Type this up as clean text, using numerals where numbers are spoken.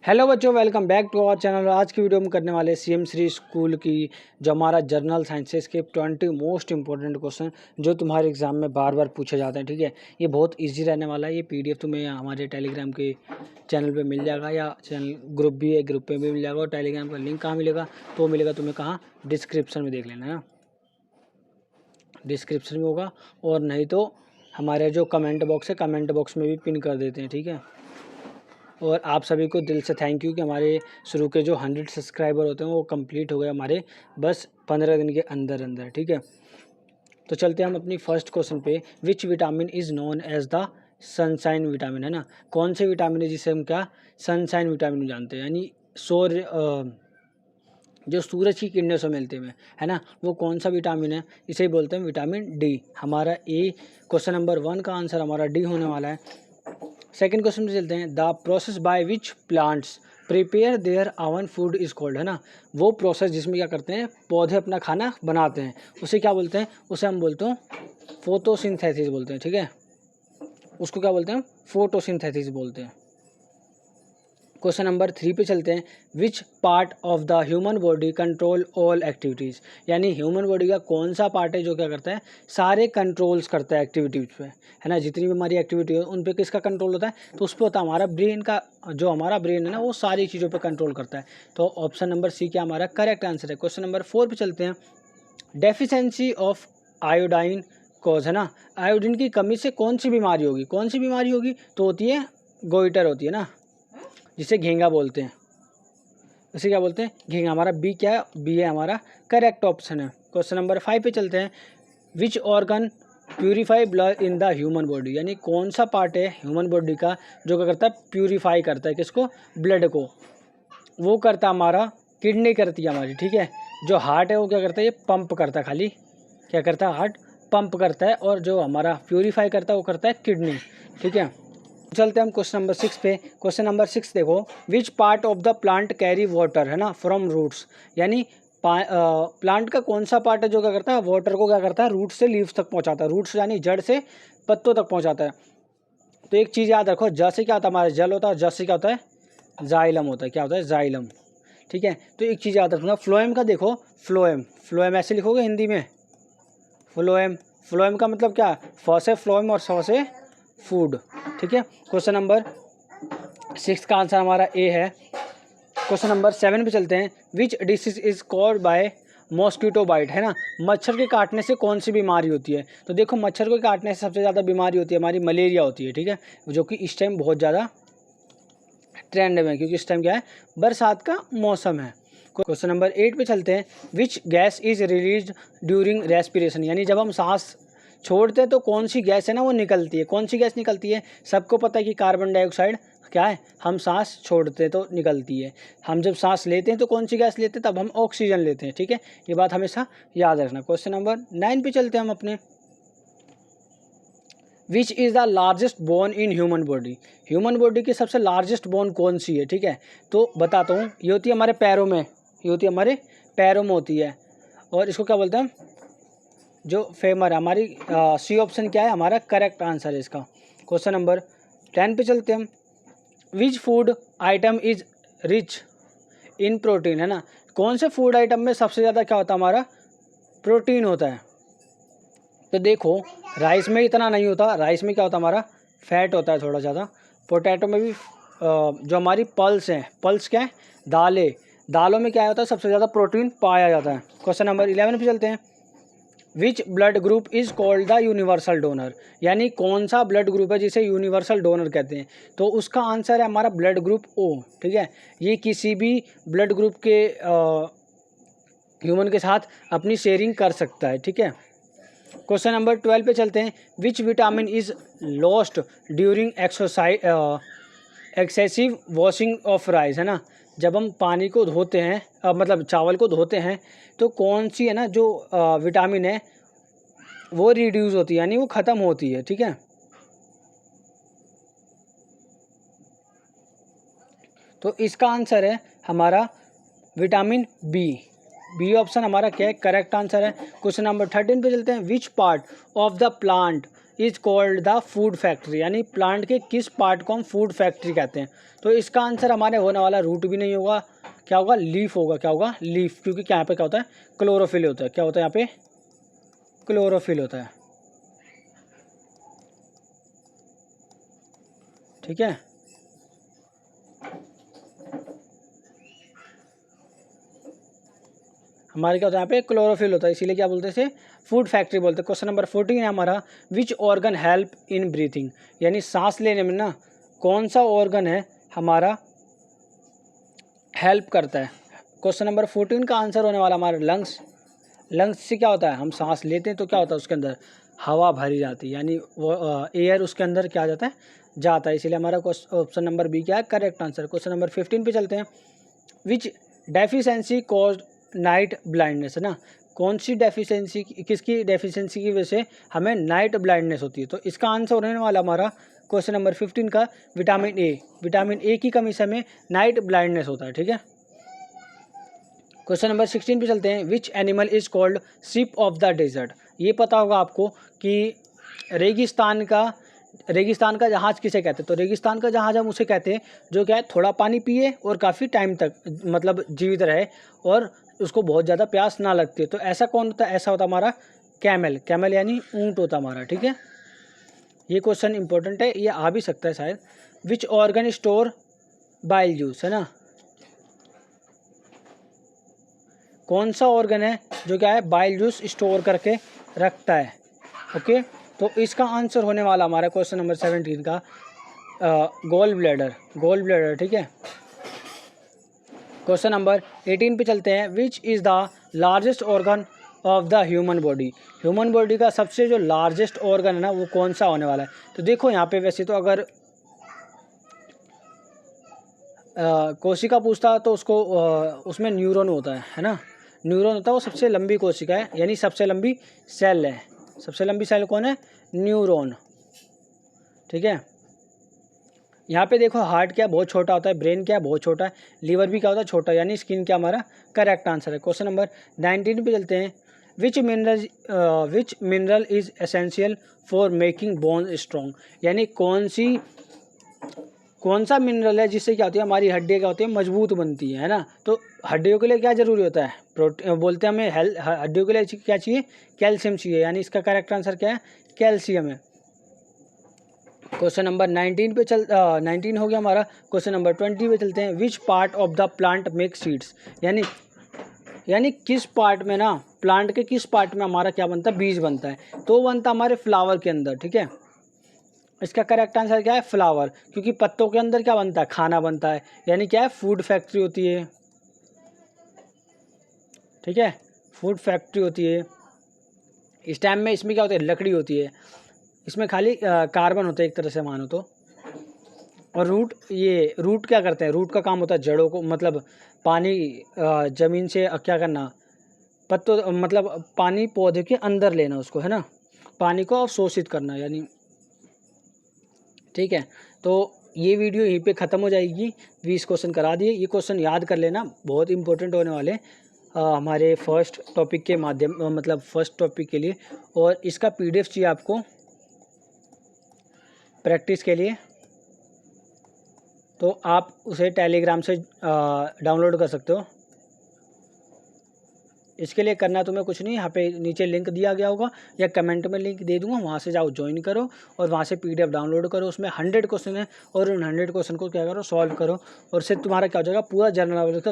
Hello बच्चों, welcome back to our channel. आज की वीडियो में करने वाले सीएम श्री स्कूल की जो हमारा जर्नल साइंसेस के 20 मोस्ट इंपॉर्टेंट क्वेश्चन जो तुम्हारे एग्जाम में बार बार पूछे जाते हैं। ठीक है, ये बहुत इजी रहने वाला है। ये पीडीएफ तुम्हें हमारे टेलीग्राम के चैनल पे मिल जाएगा या चैनल ग्रुप भी है, ग्रुप पे भी मिल जाएगा। और टेलीग्राम का लिंक कहाँ मिलेगा? तो मिलेगा तुम्हें कहाँ? डिस्क्रिप्शन में देख लेना है, डिस्क्रिप्शन में होगा। और नहीं तो हमारे जो कमेंट बॉक्स है, कमेंट बॉक्स में भी पिन कर देते हैं। ठीक है, और आप सभी को दिल से थैंक यू कि हमारे शुरू के जो 100 सब्सक्राइबर होते हैं वो कंप्लीट हो गए हमारे बस 15 दिन के अंदर अंदर। ठीक है, तो चलते हैं हम अपनी फर्स्ट क्वेश्चन पे। Which vitamin is known as the sunshine vitamin, है ना। कौन से विटामिन है जिसे हम क्या सनशाइन विटामिन जानते हैं, यानी सूर्य जो सूरज की किरणों से मिलते हुए, है ना, वो कौन सा विटामिन है? इसे बोलते हैं विटामिन डी। हमारा ए क्वेश्चन नंबर 1 का आंसर हमारा डी होने वाला है। सेकेंड क्वेश्चन पे चलते हैं। The process by which plants prepare their own food is called, है ना। वो प्रोसेस जिसमें क्या करते हैं, पौधे अपना खाना बनाते हैं, उसे क्या बोलते हैं? उसे हम बोलते हैं फोटोसिंथेसिस बोलते हैं। ठीक है, उसको क्या बोलते हैं? फोटोसिंथेसिस बोलते हैं। क्वेश्चन नंबर 3 पे चलते हैं। Which part of the human body control all activities, यानी ह्यूमन बॉडी का कौन सा पार्ट है जो क्या करता है? सारे कंट्रोल्स करता है एक्टिविटीज़ पे, है ना। जितनी भी हमारी एक्टिविटी है उन पे किसका कंट्रोल होता है? तो उस पर होता है हमारा ब्रेन का। जो हमारा ब्रेन है ना, वो सारी चीज़ों पर कंट्रोल करता है। तो ऑप्शन नंबर सी क्या हमारा करेक्ट आंसर है। क्वेश्चन नंबर 4 पे चलते हैं। डेफिशेंसी ऑफ आयोडाइन कॉज, है ना। आयोडीन की कमी से कौन सी बीमारी होगी? कौन सी बीमारी होगी? तो होती है गोइटर होती है ना, जिसे घेंगा बोलते हैं। इसे क्या बोलते हैं? घेंगा। हमारा बी क्या है? बी है हमारा करेक्ट ऑप्शन है। क्वेश्चन नंबर 5 पे चलते हैं। Which organ purify blood in the human body, यानी कौन सा पार्ट है ह्यूमन बॉडी का जो क्या करता है? प्यूरिफाई करता है किसको? ब्लड को। वो करता है हमारा किडनी करती है हमारी। ठीक है, जो हार्ट है वो क्या करता है? ये पंप करता है, खाली क्या करता है? हार्ट पंप करता है। और जो हमारा प्यूरिफाई करता है वो करता है किडनी। ठीक है, चलते हैं हम क्वेश्चन नंबर 6 पे। क्वेश्चन नंबर 6 देखो। Which part of the plant carry water, है ना, फ्रॉम रूट्स, यानी प्लांट का कौन सा पार्ट है जो क्या करता है? वाटर को क्या करता है? रूट से लीव्स तक पहुंचाता है। रूट्स यानी जड़ से पत्तों तक पहुंचाता है। तो एक चीज़ याद रखो, ज से क्या होता है? हमारा जल होता है, ज से क्या होता है? जाइलम होता है। क्या होता है? जाइलम। ठीक है, तो एक चीज़ याद रखना, फ्लोएम का देखो, फ्लोएम, फ्लोएम ऐसे लिखोगे हिंदी में, फ्लोएम। फ्लोएम का मतलब क्या? फ से फ्लोएम और स से फूड। ठीक है, क्वेश्चन नंबर 6 का आंसर हमारा ए है। क्वेश्चन नंबर 7 पे चलते हैं। Which disease is called by mosquito bite, है ना। मच्छर के काटने से कौन सी बीमारी होती है? तो देखो, मच्छर को काटने से सबसे ज़्यादा बीमारी होती है हमारी मलेरिया होती है। ठीक है, जो कि इस टाइम बहुत ज़्यादा ट्रेंड में है, क्योंकि इस टाइम क्या है? बरसात का मौसम है। क्वेश्चन नंबर 8 पे चलते हैं। Which gas is release during respiration, यानी जब हम सांस छोड़ते हैं तो कौन सी गैस है ना वो निकलती है? कौन सी गैस निकलती है? सबको पता है कि कार्बन डाइऑक्साइड क्या है, हम सांस छोड़ते तो निकलती है। हम जब सांस लेते हैं तो कौन सी गैस लेते हैं? तब हम ऑक्सीजन लेते हैं। ठीक है, ये बात हमेशा याद रखना। क्वेश्चन नंबर 9 पे चलते हैं हम अपने। Which is the largest bone in human body, human body की सबसे लार्जेस्ट बोन कौन सी है? ठीक है, तो बताता हूँ। ये होती है हमारे पैरों में, ये होती है हमारे पैरों में होती है। और इसको क्या बोलते हैं? जो फेमर है हमारी। सी ऑप्शन क्या है हमारा करेक्ट आंसर है इसका। क्वेश्चन नंबर 10 पे चलते हैं हम। Which food item is rich in protein, है ना। कौन से फूड आइटम में सबसे ज़्यादा क्या होता है? हमारा प्रोटीन होता है। तो देखो, राइस में इतना नहीं होता, राइस में क्या होता है? हमारा फैट होता है थोड़ा ज़्यादा। पोटैटो में भी जो हमारी पल्स है, पल्स क्या है? दालें, दालों में क्या होता है? सबसे ज़्यादा प्रोटीन पाया जाता है। क्वेश्चन नंबर 11 पे चलते हैं। Which blood group is called the universal donor, यानी कौन सा ब्लड ग्रुप है जिसे यूनिवर्सल डोनर कहते हैं? तो उसका आंसर है हमारा ब्लड ग्रुप ओ। ठीक है, ये किसी भी ब्लड ग्रुप के ह्यूमन के साथ अपनी शेयरिंग कर सकता है। ठीक है, क्वेश्चन नंबर 12 पे चलते हैं। Which vitamin is lost during exercise excessive washing of rice, है ना। जब हम पानी को धोते हैं, मतलब चावल को धोते हैं, तो कौन सी है ना जो विटामिन है वो रिड्यूस होती है, यानी वो ख़त्म होती है। ठीक है, तो इसका आंसर है हमारा विटामिन बी। बी ऑप्शन हमारा क्या है? करेक्ट आंसर है। क्वेश्चन नंबर 13 पे चलते हैं। Which part of the plant is called the food factory, यानी प्लांट के किस पार्ट को हम फूड फैक्ट्री कहते हैं। तो इसका आंसर हमारे होने वाला रूट भी नहीं होगा, क्या होगा, लीफ होगा। क्या होगा, लीफ, क्योंकि यहाँ पे क्या होता है, क्लोरोफिल होता है। क्या होता है यहाँ पे, क्लोरोफिल होता है। ठीक है, हमारे क्या होता है यहाँ पे, क्लोरोफिल होता है, इसीलिए क्या बोलते हैं, फूड फैक्ट्री बोलते हैं। क्वेश्चन नंबर 14 है हमारा, which organ help in breathing, यानी सांस लेने में ना कौन सा ऑर्गन है हमारा हेल्प करता है। क्वेश्चन नंबर 14 का आंसर होने वाला हमारा लंग्स। लंग्स से क्या होता है, हम सांस लेते हैं तो क्या होता है, उसके अंदर हवा भरी जाती है, यानी वो एयर उसके अंदर क्या जाता है, जाता है, इसीलिए हमारा ऑप्शन नंबर बी क्या है, करेक्ट आंसर। क्वेश्चन नंबर 15 पे चलते हैं, विच डेफिशिएंसी कॉज्ड नाइट ब्लाइंडनेस, है ना, कौन सी डेफिशिएंसी, किसकी डेफिशिएंसी की वजह से हमें नाइट ब्लाइंडनेस होती है। तो इसका आंसर होने वाला हमारा क्वेश्चन नंबर 15 का विटामिन ए। विटामिन ए की कमी से हमें नाइट ब्लाइंडनेस होता है। ठीक है, क्वेश्चन नंबर 16 पे चलते हैं, which animal is called ship of the desert. ये पता होगा आपको कि रेगिस्तान का जहाज़ किसे कहते हैं। तो रेगिस्तान का जहाज़ हम उसे कहते हैं जो क्या है, थोड़ा पानी पिए और काफ़ी टाइम तक मतलब जीवित रहे और उसको बहुत ज़्यादा प्यास ना लगती है। तो ऐसा कौन होता है, ऐसा होता हमारा कैमल। कैमल यानी ऊँट होता हमारा। ठीक है, ये क्वेश्चन इंपॉर्टेंट है, ये आ भी सकता है शायद। Which organ store bile juice, है ना, कौन सा ऑर्गन है जो क्या है, बाइल जूस स्टोर करके रखता है। ओके, तो इसका आंसर होने वाला हमारा क्वेश्चन नंबर 17 का गोल ब्लैडर। Gall bladder. ठीक है, क्वेश्चन नंबर 18 पे चलते हैं, which is the largest organ of the human body. Human body का सबसे जो लार्जेस्ट ऑर्गन है ना, वो कौन सा होने वाला है। तो देखो यहाँ पे वैसे तो अगर कोशिका पूछता तो उसको उसमें न्यूरॉन होता है ना, न्यूरॉन होता है, वो सबसे लंबी कोशिका है, यानी सबसे लंबी सेल है। सबसे लंबी सेल कौन है, न्यूरॉन। ठीक है, यहाँ पे देखो हार्ट क्या बहुत छोटा होता है, ब्रेन क्या बहुत छोटा है, लीवर भी क्या होता है छोटा, यानी स्किन क्या हमारा करेक्ट आंसर है। क्वेश्चन नंबर 19 पे चलते हैं, विच mineral is essential for making bone strong, यानी कौन सा मिनरल है जिससे क्या होती है, हमारी हड्डियाँ क्या होती है, मजबूत बनती है ना। तो हड्डियों के लिए क्या ज़रूरी होता है, प्रोटीन बोलते हैं हमें, हड्डियों के लिए क्या चाहिए, कैल्शियम चाहिए, यानी इसका करेक्ट आंसर क्या है, कैल्शियम है। क्वेश्चन नंबर 19 हो गया हमारा। क्वेश्चन नंबर 20 पे चलते हैं, which part of the plant make seeds, यानी किस पार्ट में ना, प्लांट के किस पार्ट में हमारा क्या बनता है, बीज बनता है। तो बनता हमारे फ्लावर के अंदर। ठीक है, इसका करेक्ट आंसर क्या है, फ्लावर, क्योंकि पत्तों के अंदर क्या बनता है, खाना बनता है, यानी क्या है, फूड फैक्ट्री होती है। ठीक है, फूड फैक्ट्री होती है। स्टेम में इसमें क्या होता है, लकड़ी होती है, इसमें खाली कार्बन होता है एक तरह से मानो तो। और रूट क्या करते हैं, रूट का काम होता है जड़ों को, मतलब पानी ज़मीन से क्या करना, पत्तों मतलब पानी पौधे के अंदर लेना उसको, है ना, पानी को अवशोषित करना, यानी। ठीक है, तो ये वीडियो यहीं पे ख़त्म हो जाएगी। 20 क्वेश्चन करा दिए, ये क्वेश्चन याद कर लेना, बहुत इंपॉर्टेंट होने वाले हमारे फर्स्ट टॉपिक के माध्यम, मतलब फर्स्ट टॉपिक के लिए। और इसका PDF चाहिए आपको प्रैक्टिस के लिए, तो आप उसे टेलीग्राम से डाउनलोड कर सकते हो। इसके लिए करना तुम्हें कुछ नहीं, यहाँ पे नीचे लिंक दिया गया होगा या कमेंट में लिंक दे दूंगा, वहाँ से जाओ ज्वाइन करो और वहाँ से PDF डाउनलोड करो। उसमें 100 क्वेश्चन है और उन 100 क्वेश्चन को क्या करो, सॉल्व करो, और उससे तुम्हारा क्या हो जाएगा, पूरा जनरल नॉलेज का